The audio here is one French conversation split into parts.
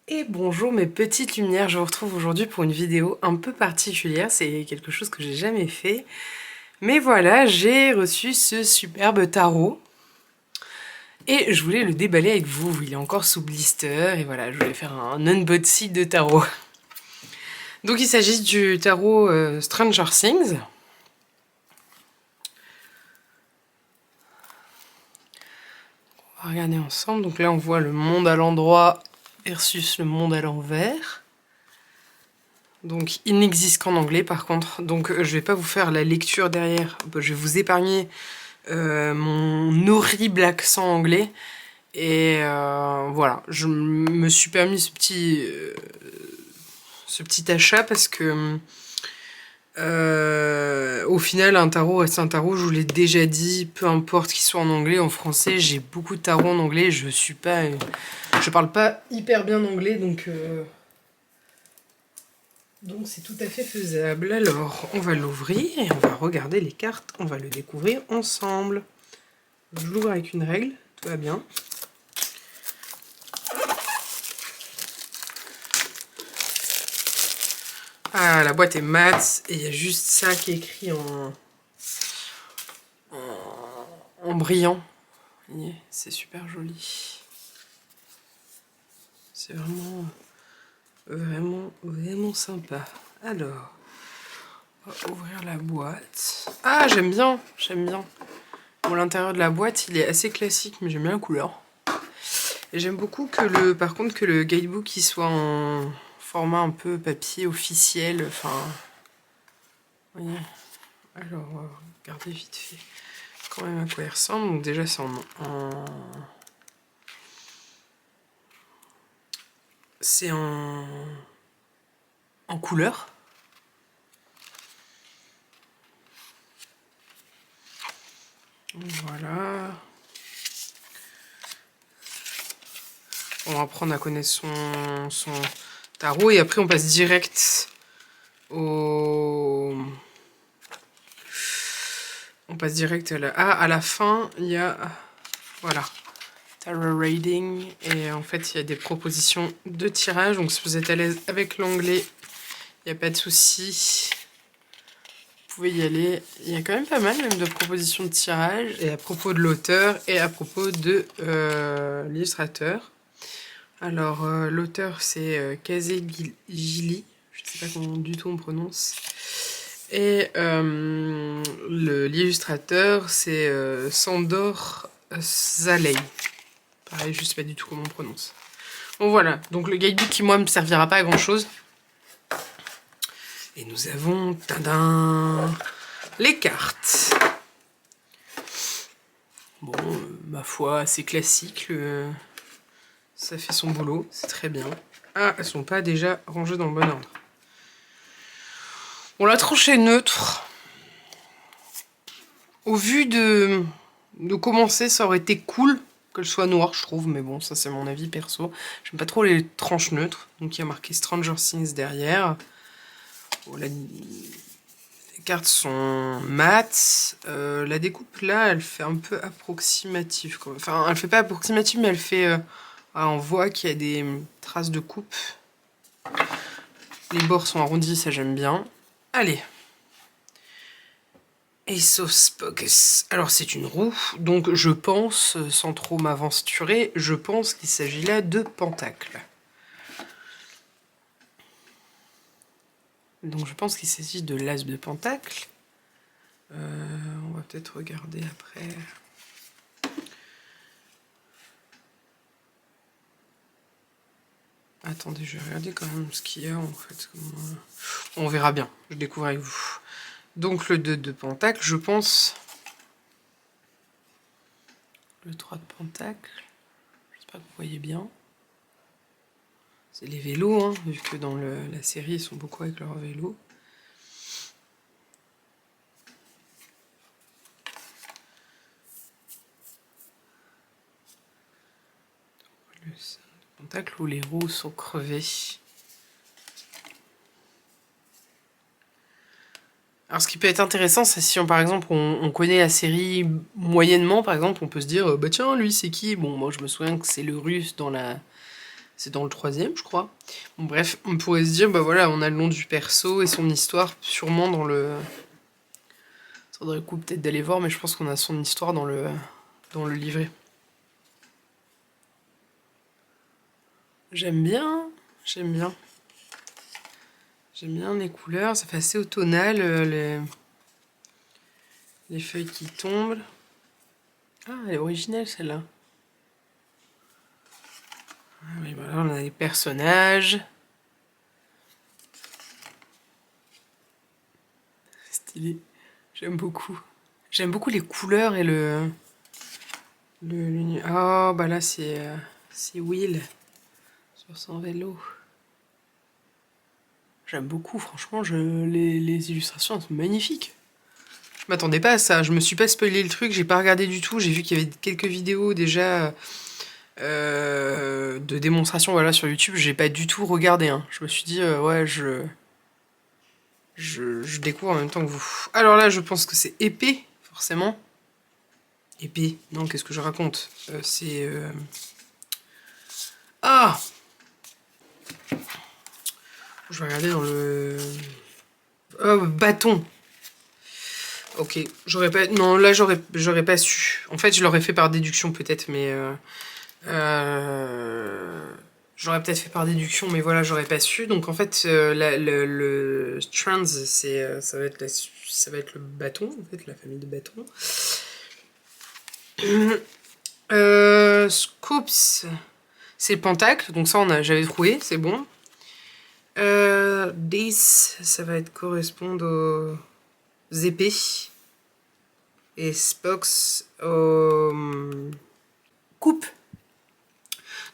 Et bonjour mes petites lumières, je vous retrouve aujourd'hui pour une vidéo un peu particulière, c'est quelque chose que j'ai jamais fait. Mais voilà, j'ai reçu ce superbe tarot et je voulais le déballer avec vous, il est encore sous blister et voilà, je voulais faire un unboxing de tarot. Donc il s'agit du tarot Stranger Things. On va regarder ensemble, donc là on voit le monde à l'endroit versus le monde à l'envers. Donc il n'existe qu'en anglais par contre, donc je vais pas vous faire la lecture derrière, je vais vous épargner mon horrible accent anglais. Et voilà, je me suis permis ce petit achat parce que au final un tarot reste un tarot, je vous l'ai déjà dit, peu importe qu'il soit en anglais, en français, j'ai beaucoup de tarots en anglais, je parle pas hyper bien anglais donc c'est tout à fait faisable. Alors, on va l'ouvrir et on va regarder les cartes, on va le découvrir ensemble. Je l'ouvre avec une règle, tout va bien. Ah, la boîte est mate et il y a juste ça qui est écrit en brillant. C'est super joli. C'est vraiment sympa. Alors, on va ouvrir la boîte. Ah, j'aime bien. Bon, l'intérieur de la boîte, il est assez classique, mais j'aime bien la couleur. Et j'aime beaucoup par contre, que le guidebook il soit en format un peu papier officiel. Enfin, vous voyez. Alors, on va regarder vite fait quand même à quoi il ressemble. Donc déjà, c'est en couleur. Voilà. On va apprendre à connaître son tarot et après on passe direct au... On passe direct à à la fin, il y a... Voilà. Tarot Reading. Et en fait, il y a des propositions de tirage. Donc si vous êtes à l'aise avec l'anglais, il n'y a pas de souci. Vous pouvez y aller. Il y a quand même pas mal même de propositions de tirage. Et à propos de l'auteur et à propos de l'illustrateur. Alors, l'auteur, c'est Kazé Gili. Je ne sais pas comment du tout on prononce. Et l'illustrateur, c'est Sandor Zalei. Pareil, je ne sais pas du tout comment on prononce. Bon, voilà. Donc, le guidebook qui, moi, ne me servira pas à grand-chose. Et nous avons... Tadam, les cartes. Bon, ma foi, assez classique. Ça fait son boulot, c'est très bien. Ah, elles sont pas déjà rangées dans le bon ordre. Bon, la tranche est neutre. Au vu de commencer, ça aurait été cool qu'elle soit noire, je trouve. Mais bon, ça c'est mon avis perso. J'aime pas trop les tranches neutres. Donc il y a marqué Stranger Things derrière. Bon, les cartes sont mates. La découpe là, elle fait un peu approximative, quoi. Enfin, elle fait pas approximative, mais elle fait... on voit qu'il y a des traces de coupe. Les bords sont arrondis, ça j'aime bien. Allez. Ace of Spokes. Alors c'est une roue, donc je pense, sans trop m'aventurer, je pense qu'il s'agit là de pentacles. Donc je pense qu'il s'agit de l'as de pentacle. On va peut-être regarder après. Attendez, je vais regarder quand même ce qu'il y a en fait. On verra bien, je découvre avec vous. Donc le 2 de pentacle, je pense. Le 3 de pentacle. J'espère que vous voyez bien. C'est les vélos, hein, vu que dans la série, ils sont beaucoup avec leurs vélos. Le 5 de pentacle où les roues sont crevées. Alors ce qui peut être intéressant, c'est si par exemple on connaît la série moyennement, par exemple, on peut se dire bah tiens lui c'est qui? Bon moi je me souviens que c'est le russe C'est dans le 3e, je crois. Bon, bref, on pourrait se dire, bah voilà, on a le nom du perso et son histoire sûrement dans le... Ça vaudrait le coup peut-être d'aller voir, mais je pense qu'on a son histoire dans le livret. J'aime bien, j'aime bien. J'aime bien les couleurs, ça fait assez automnal, les feuilles qui tombent. Ah, elle est originale celle-là. Ah oui, voilà, on a les personnages. Stylé. J'aime beaucoup. J'aime beaucoup les couleurs et oh, bah là, c'est Will sur son vélo. J'aime beaucoup, franchement, les illustrations sont magnifiques. Je m'attendais pas à ça, je me suis pas spoilé le truc, j'ai pas regardé du tout, j'ai vu qu'il y avait quelques vidéos déjà de démonstration voilà, sur YouTube, j'ai pas du tout regardé. Hein. Je me suis dit, ouais, je découvre en même temps que vous. Alors là, je pense que c'est épée, forcément. Épée, non, qu'est-ce que je raconte c'est... Ah! Je vais regarder dans le... Oh, bâton. Ok, j'aurais pas... Non, là, j'aurais pas su. En fait, je l'aurais fait par déduction, peut-être, mais... J'aurais peut-être fait par déduction, mais voilà, j'aurais pas su. Donc, en fait, le Strands, ça va être le bâton, en fait, la famille de bâtons. Scoops, c'est le pentacle, donc ça, j'avais trouvé, c'est bon. This, ça va être correspondre aux épées. Et Spox aux coupes.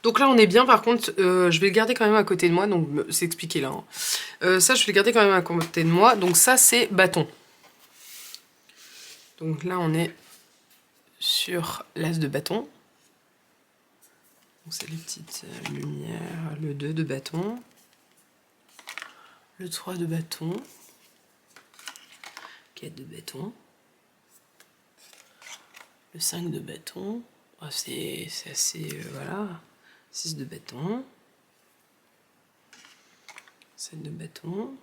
Donc là, on est bien. Par contre, je vais le garder quand même à côté de moi. Donc, c'est expliqué là. Hein. Ça, je vais le garder quand même à côté de moi. Donc ça, c'est bâton. Donc là, on est sur l'as de bâton. Donc c'est les petites lumières. Le 2 de bâton. Le 3 de bâton. 4 de bâton. Le 5 de bâton. Oh, c'est assez... voilà. 6 de bâton. 7 de bâton.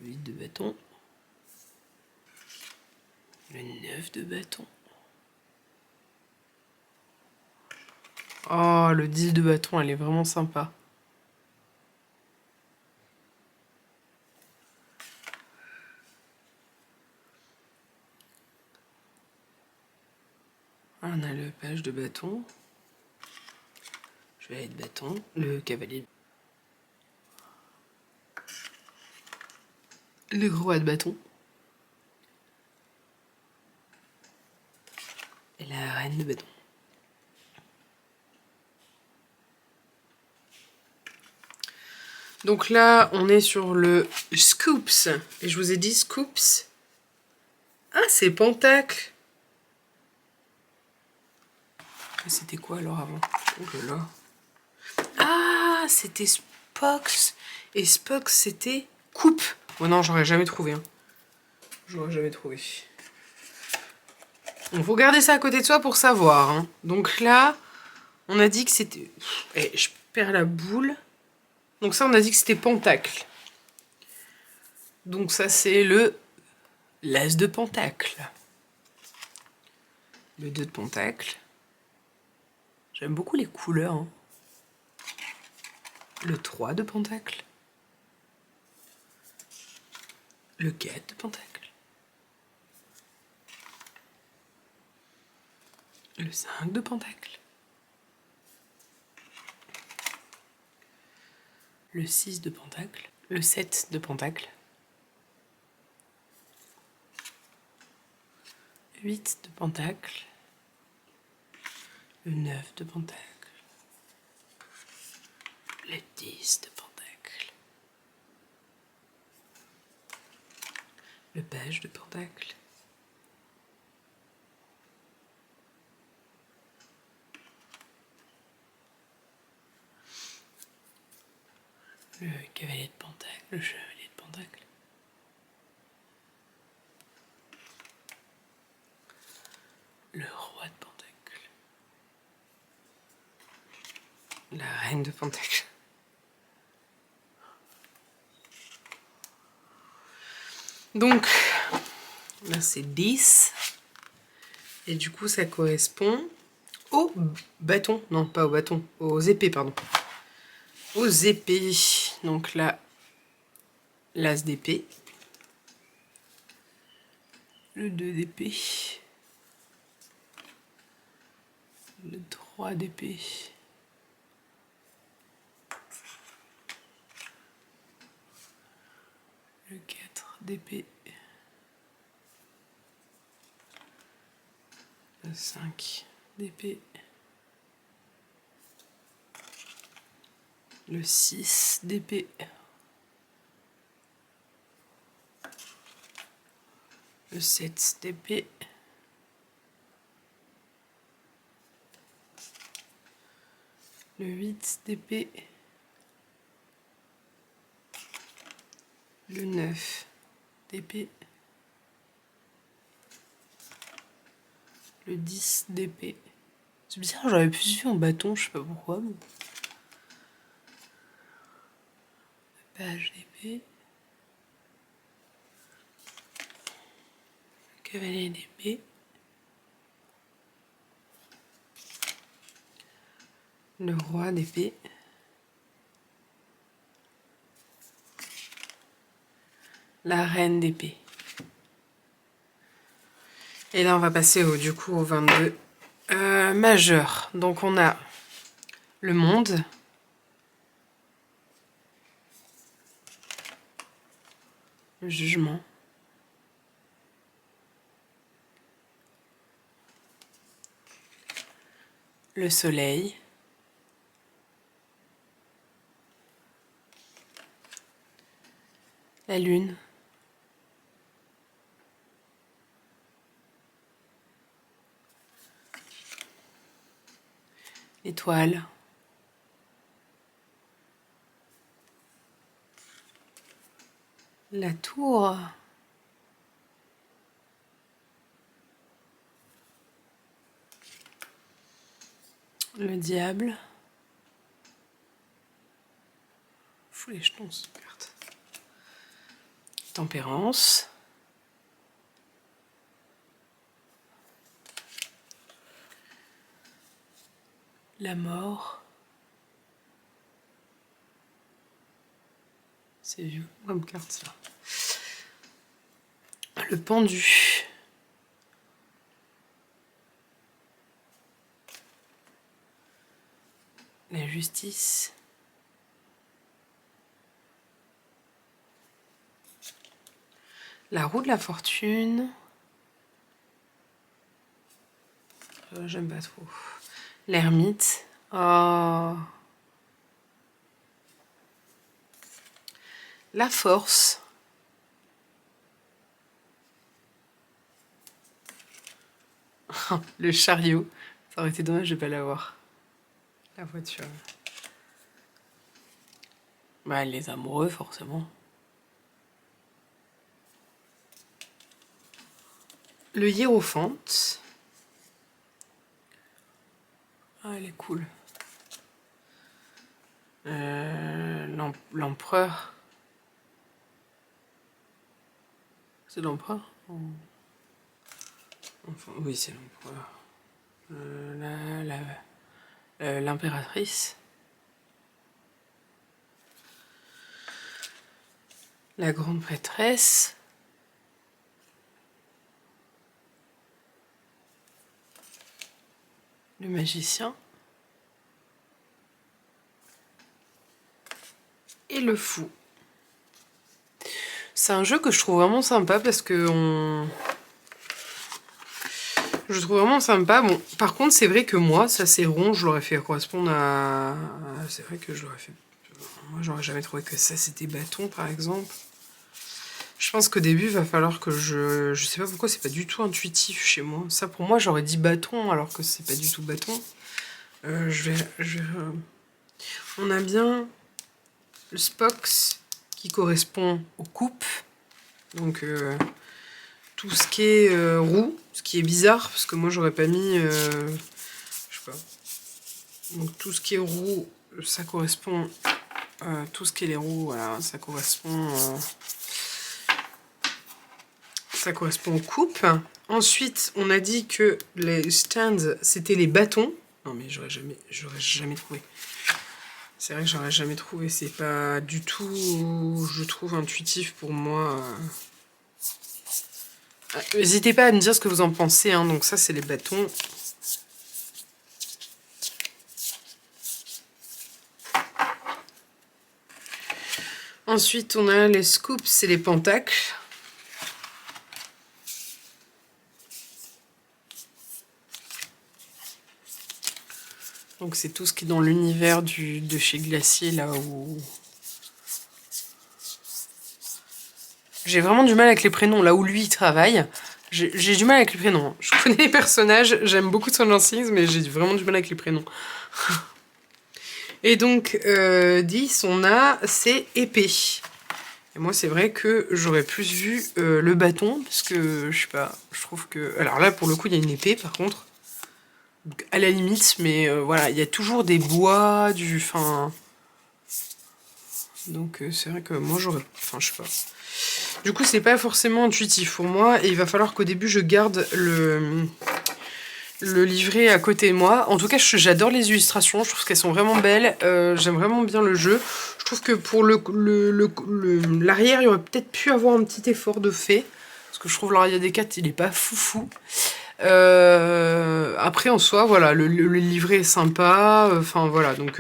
8 de bâton. Le 9 de bâton. Oh, le 10 de bâton, elle est vraiment sympa. On a le page de bâton. Je vais aller de bâton. Le cavalier. Le roi de bâton. Et la reine de bâton. Donc là, on est sur le Scoops. Et je vous ai dit Scoops. Ah, c'est Pentacle. C'était quoi alors avant? Oh là là. Ah, c'était Spox. Et Spox, c'était coupe. Oh non, j'aurais jamais trouvé. Hein. J'aurais jamais trouvé. Il faut garder ça à côté de soi pour savoir. Hein. Donc là, on a dit que c'était... Eh, je perds la boule. Donc ça, on a dit que c'était Pentacle. Donc ça, c'est le... l'as de Pentacle. Le 2 de Pentacle. J'aime beaucoup les couleurs. Hein. Le 3 de Pentacle. Le 4 de Pentacle. Le 5 de Pentacle. Le 6 de Pentacle. Le 7 de Pentacle. 8 de Pentacle. Le 9 de Pentacle. Le 10 de Pentacle. Le page de Pentacle. Le cavalier de Pentacle. Le chevalier de Pentacle. La reine de Pentacle. Donc, là c'est 10. Et du coup, ça correspond aux bâtons. Non, pas aux bâtons, aux épées, pardon. Aux épées. Donc là, l'as d'épée. Le 2 d'épée. Le 3 d'épée. Le 4 d'épée. Le 5 d'épée. Le 6 d'épée. Le 7 d'épée. Le 8 d'épée. Le 9 d'épée. Le 10 d'épée. C'est bizarre, j'aurais plus vu en bâton, je sais pas pourquoi. Mais... page d'épée. Cavalier d'épée. Le roi d'épée. La reine d'épée. Et là, on va passer du coup au 22 majeur. Donc, on a le monde. Le jugement. Le soleil. La lune. L'étoile. La tour. Le diable. Fous les jetons, cette carte. Tempérance. La mort. C'est vieux comme carte, ça. Le pendu. La justice. La roue de la fortune. J'aime pas trop. L'ermite. Oh. La force. Le chariot. Ça aurait été dommage de ne pas l'avoir. La voiture. Bah, les amoureux, forcément. Le hiérophante. Ah, elle est cool. L'empereur. C'est l'empereur? Enfin, oui, c'est l'empereur. L'impératrice. La grande prêtresse. Le magicien. Et le fou. C'est un jeu que je trouve vraiment sympa parce que je trouve vraiment sympa. Bon, par contre, c'est vrai que moi, ça c'est rond, je l'aurais fait correspondre à... C'est vrai que je l'aurais fait... Moi, j'aurais jamais trouvé que ça c'était bâton, par exemple. Je pense qu'au début, il va falloir que je... Je sais pas pourquoi, c'est pas du tout intuitif chez moi. Ça, pour moi, j'aurais dit bâton, alors que c'est pas du tout bâton. On a bien le Spox qui correspond aux coupes. Donc, tout ce qui est roux, ce qui est bizarre, parce que moi, j'aurais pas mis... je sais pas. Donc, tout ce qui est roux ça correspond, tout ce qui est les roues, voilà, ça correspond aux coupes. Ensuite, on a dit que les stands, c'était les bâtons. Non mais j'aurais jamais trouvé. C'est vrai que j'aurais jamais trouvé. C'est pas du tout, je trouve, intuitif pour moi. N'hésitez pas à me dire ce que vous en pensez. Hein. Donc ça, c'est les bâtons. Ensuite, on a les scoops et les pentacles. Donc c'est tout ce qui est dans l'univers de chez Glacier, là où... J'ai vraiment du mal avec les prénoms, là où lui il travaille. J'ai du mal avec les prénoms. Je connais les personnages, j'aime beaucoup son lancing, mais j'ai vraiment du mal avec les prénoms. Et donc, 10, on a ces épées. Et moi, c'est vrai que j'aurais plus vu le bâton, parce que, je sais pas, je trouve que... Alors là, pour le coup, il y a une épée, par contre. Donc, à la limite, mais voilà, il y a toujours des bois, du... Enfin... Donc, c'est vrai que moi, j'aurais... Enfin, je sais pas. Du coup, c'est pas forcément intuitif pour moi, et il va falloir qu'au début, je garde le livret à côté de moi. En tout cas, j'adore les illustrations, je trouve qu'elles sont vraiment belles. J'aime vraiment bien le jeu. Je trouve que pour l'arrière, il y aurait peut-être pu avoir un petit effort de fait. Parce que je trouve l'arrière des 4, il est pas foufou. Après, en soi, voilà, le livret est sympa. Enfin, voilà, donc...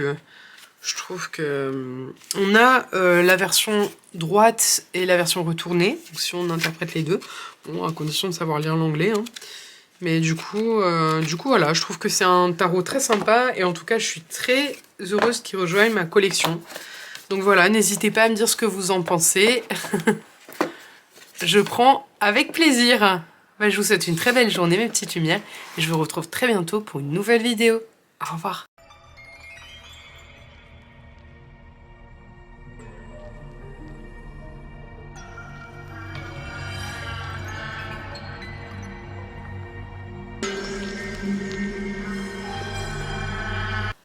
je trouve que on a la version droite et la version retournée, donc si on interprète les deux, bon, à condition de savoir lire l'anglais. Hein. Mais du coup, voilà, je trouve que c'est un tarot très sympa et en tout cas, je suis très heureuse qu'il rejoigne ma collection. Donc voilà, n'hésitez pas à me dire ce que vous en pensez. Je prends avec plaisir. Bah, je vous souhaite une très belle journée, mes petites lumières, et je vous retrouve très bientôt pour une nouvelle vidéo. Au revoir.